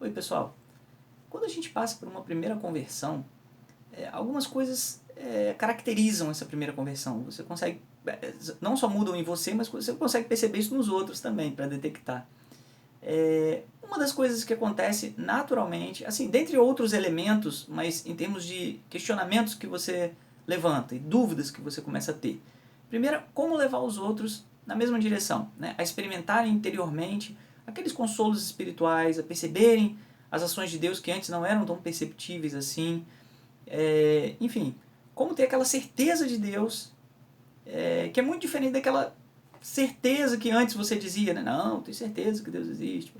Oi, pessoal. Quando a gente passa por uma primeira conversão, algumas coisas caracterizam essa primeira conversão. Você consegue, não só mudam em você, mas você consegue perceber isso nos outros também, para detectar. Uma das coisas que acontece naturalmente, assim, dentre outros elementos, mas em termos de questionamentos que você levanta e dúvidas que você começa a ter. Primeiro, como levar os outros na mesma direção, né? A experimentarem interiormente aqueles consolos espirituais, a perceberem as ações de Deus que antes não eram tão perceptíveis assim. Enfim, como ter aquela certeza de Deus, que é muito diferente daquela certeza que antes você dizia, né? Não, tenho certeza que Deus existe,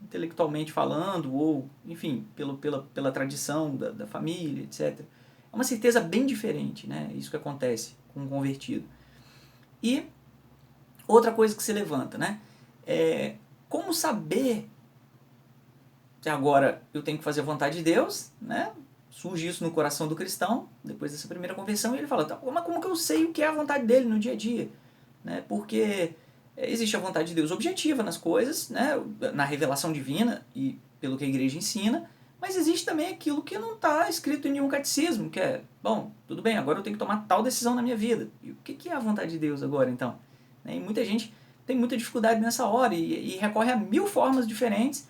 intelectualmente falando, ou, enfim, pela tradição da família, etc. É uma certeza bem diferente, né? Isso que acontece com um convertido. E outra coisa que se levanta, né? Como saber que agora eu tenho que fazer a vontade de Deus, né? Surge isso no coração do cristão, depois dessa primeira conversão, e ele fala, tá, mas como que eu sei o que é a vontade dele no dia a dia? Né? Porque existe a vontade de Deus objetiva nas coisas, né? Na revelação divina e pelo que a igreja ensina, mas existe também aquilo que não está escrito em nenhum catecismo, que é, bom, tudo bem, agora eu tenho que tomar tal decisão na minha vida. E o que é a vontade de Deus agora, então? E muita gente tem muita dificuldade nessa hora e recorre a mil formas diferentes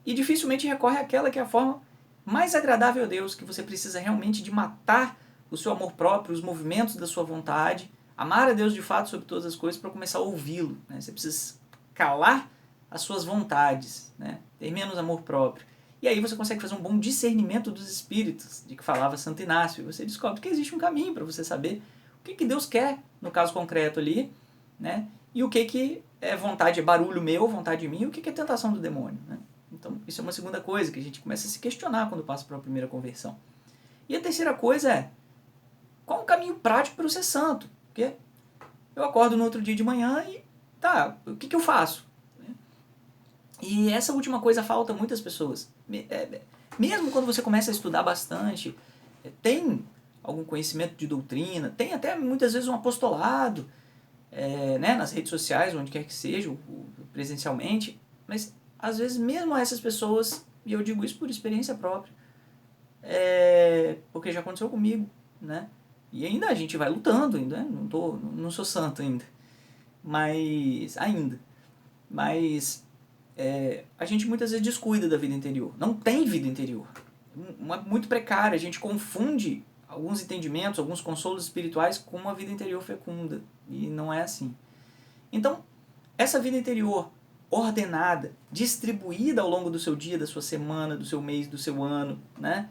e dificilmente recorre àquela que é a forma mais agradável a Deus, que você precisa realmente de matar o seu amor próprio, os movimentos da sua vontade, amar a Deus de fato sobre todas as coisas para começar a ouvi-lo. Né? Você precisa calar as suas vontades, né? Ter menos amor próprio. E aí você consegue fazer um bom discernimento dos espíritos, de que falava Santo Inácio, e você descobre que existe um caminho para você saber o que Deus quer, no caso concreto ali, né? E o que é vontade, é barulho meu, vontade minha, e o que é tentação do demônio, né? Então, isso é uma segunda coisa que a gente começa a se questionar quando passa para a primeira conversão. E a terceira coisa é, qual o caminho prático para eu ser santo? Porque eu acordo no outro dia de manhã e, tá, o que eu faço? E essa última coisa falta a muitas pessoas. Mesmo quando você começa a estudar bastante, tem algum conhecimento de doutrina, tem até muitas vezes um apostolado, né, nas redes sociais, onde quer que seja, presencialmente, mas às vezes mesmo essas pessoas, e eu digo isso por experiência própria, porque já aconteceu comigo, né? E ainda a gente vai lutando, ainda, né? Não sou santo ainda, mas a gente muitas vezes descuida da vida interior, não tem vida interior, muito precária, a gente confunde alguns entendimentos, alguns consolos espirituais com uma vida interior fecunda, e não é assim. Então, essa vida interior ordenada, distribuída ao longo do seu dia, da sua semana, do seu mês, do seu ano, né?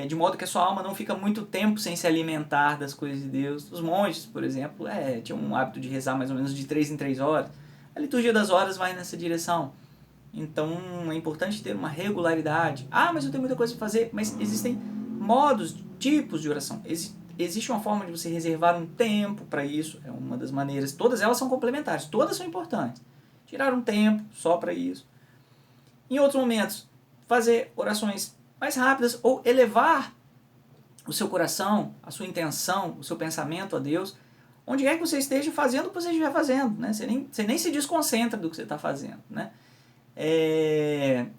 De modo que a sua alma não fica muito tempo sem se alimentar das coisas de Deus. Os monges, por exemplo, tinham um hábito de rezar mais ou menos de 3 em 3 horas. A liturgia das horas vai nessa direção. Então é importante ter uma regularidade. Ah, mas eu tenho muita coisa para fazer. Mas existem modos, tipos de oração. Existe uma forma de você reservar um tempo para isso. É uma das maneiras. Todas elas são complementares. Todas são importantes. Tirar um tempo só para isso. Em outros momentos, fazer orações mais rápidas ou elevar o seu coração, a sua intenção, o seu pensamento a Deus, onde quer que você esteja fazendo o que você estiver fazendo, né? Você nem se desconcentra do que você está fazendo, né?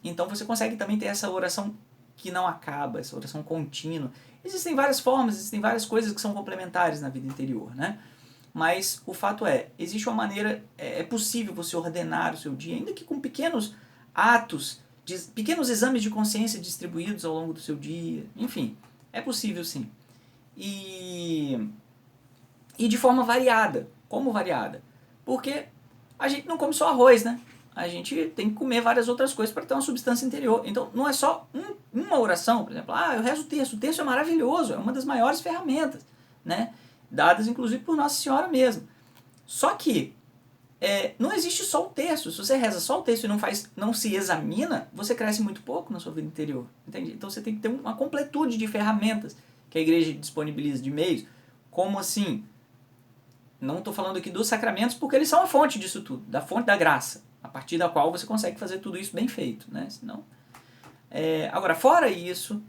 Então você consegue também ter essa oração que não acaba, essa oração contínua. Existem várias formas, existem várias coisas que são complementares na vida interior, né? Mas o fato existe uma maneira, é possível você ordenar o seu dia, ainda que com pequenos atos, pequenos exames de consciência distribuídos ao longo do seu dia, enfim, é possível sim. E de forma variada. Como variada? Porque a gente não come só arroz, né? A gente tem que comer várias outras coisas para ter uma substância interior. Então, não é só uma oração, por exemplo. Eu rezo o texto. O texto é maravilhoso, é uma das maiores ferramentas, né? Dadas, inclusive, por Nossa Senhora mesmo. Só que não existe só o texto. Se você reza só o texto e não se examina, você cresce muito pouco na sua vida interior. Entende? Então, você tem que ter uma completude de ferramentas que a igreja disponibiliza, de meios. Como assim? Não estou falando aqui dos sacramentos porque eles são a fonte disso tudo, da fonte da graça, a partir da qual você consegue fazer tudo isso bem feito, né? Senão, agora, fora isso,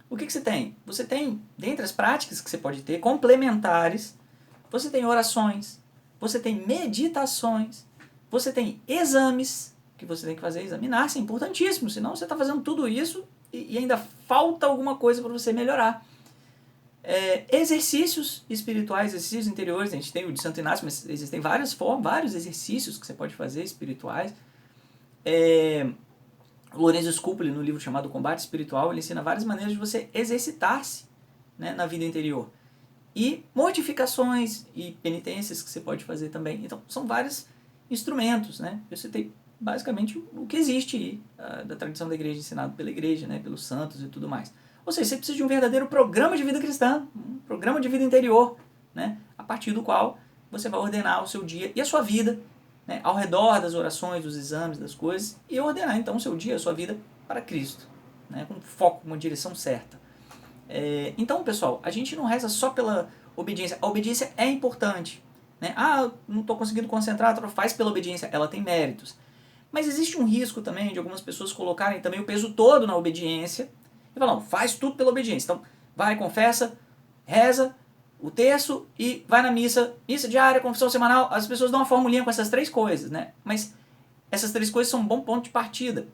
o que você tem? Você tem, dentre as práticas que você pode ter, complementares, você tem orações, você tem meditações, você tem exames, que você tem que fazer é examinar-se, é importantíssimo, senão você está fazendo tudo isso e ainda falta alguma coisa para você melhorar. Exercícios espirituais, exercícios interiores, a gente tem o de Santo Inácio, mas existem várias formas, vários exercícios que você pode fazer espirituais. Lorenzo Scupoli, no livro chamado Combate Espiritual, ele ensina várias maneiras de você exercitar-se, né, na vida interior. E mortificações e penitências que você pode fazer também. Então, são vários instrumentos, né? Eu citei basicamente o que existe aí, da tradição da igreja, ensinado pela igreja, né, pelos santos e tudo mais. Ou seja, você precisa de um verdadeiro programa de vida cristã, um programa de vida interior, né, a partir do qual você vai ordenar o seu dia e a sua vida, né, ao redor das orações, dos exames, das coisas, e ordenar então o seu dia, a sua vida para Cristo, né, com foco, uma direção certa. Então, pessoal, a gente não reza só pela obediência. A obediência é importante, né? Não estou conseguindo concentrar, faz pela obediência, ela tem méritos. Mas existe um risco também de algumas pessoas colocarem também o peso todo na obediência e falar, não, faz tudo pela obediência. Então, vai, confessa, reza o terço e vai na missa diária, confissão semanal. As pessoas dão uma formulinha com essas 3 coisas, né? Mas essas 3 coisas são um bom ponto de partida,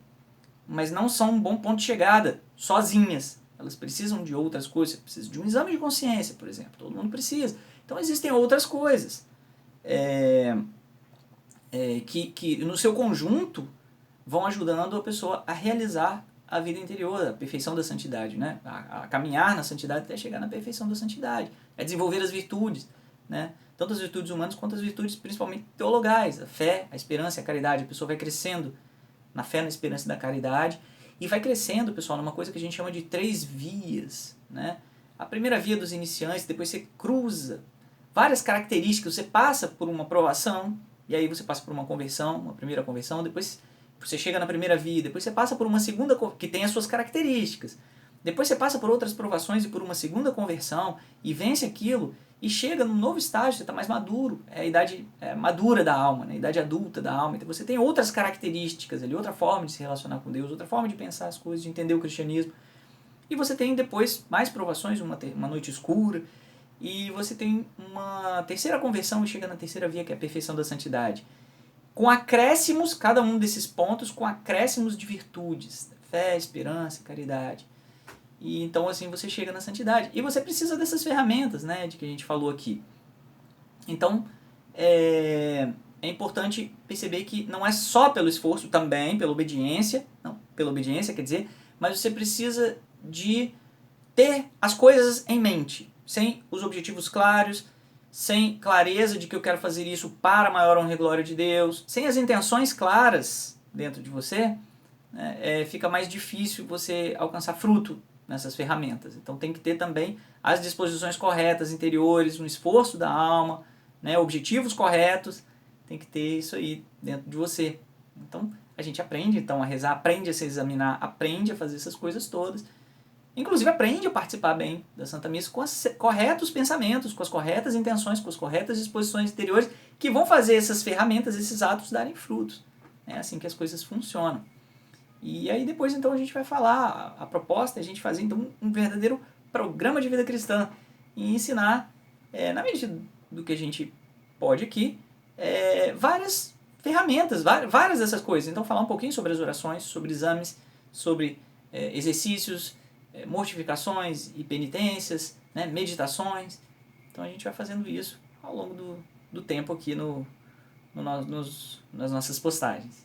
mas não são um bom ponto de chegada, sozinhas. Elas precisam de outras coisas, você precisa de um exame de consciência, por exemplo, todo mundo precisa. Então existem outras coisas que no seu conjunto vão ajudando a pessoa a realizar a vida interior, a perfeição da santidade, né? A caminhar na santidade até chegar na perfeição da santidade, a desenvolver as virtudes, né? Tanto as virtudes humanas quanto as virtudes principalmente teologais, a fé, a esperança e a caridade. A pessoa vai crescendo na fé, na esperança e na caridade, e vai crescendo, pessoal, numa coisa que a gente chama de 3 vias, né? A primeira via dos iniciantes, depois você cruza várias características, você passa por uma provação, e aí você passa por uma conversão, uma primeira conversão, depois você chega na primeira via, depois você passa por uma segunda, que tem as suas características, depois você passa por outras provações e por uma segunda conversão, e vence aquilo, e chega num novo estágio, você está mais maduro, é a idade madura da alma, né? A idade adulta da alma, então você tem outras características ali, outra forma de se relacionar com Deus, outra forma de pensar as coisas, de entender o cristianismo, e você tem depois mais provações, uma noite escura, e você tem uma terceira conversão e chega na terceira via, que é a perfeição da santidade, com acréscimos, cada um desses pontos, com acréscimos de virtudes, fé, esperança, caridade. E então assim você chega na santidade. E você precisa dessas ferramentas, né, de que a gente falou aqui. Então é importante perceber que não é só pelo esforço, também pela obediência, não, pela obediência quer dizer, mas você precisa de ter as coisas em mente, sem os objetivos claros, sem clareza de que eu quero fazer isso para a maior honra e glória de Deus, sem as intenções claras dentro de você, né, fica mais difícil você alcançar fruto nessas ferramentas. Então tem que ter também as disposições corretas interiores, um esforço da alma, né, objetivos corretos, tem que ter isso aí dentro de você. Então a gente aprende então a rezar, aprende a se examinar, aprende a fazer essas coisas todas. Inclusive aprende a participar bem da Santa Missa com os corretos pensamentos, com as corretas intenções, com as corretas disposições interiores que vão fazer essas ferramentas, esses atos darem frutos. É assim que as coisas funcionam. E aí depois então a gente vai falar, a proposta é a gente fazer então um verdadeiro programa de vida cristã e ensinar, na medida do que a gente pode aqui, várias ferramentas, várias dessas coisas. Então falar um pouquinho sobre as orações, sobre exames, sobre exercícios, mortificações e penitências, né, meditações. Então a gente vai fazendo isso ao longo do tempo aqui nas nossas postagens.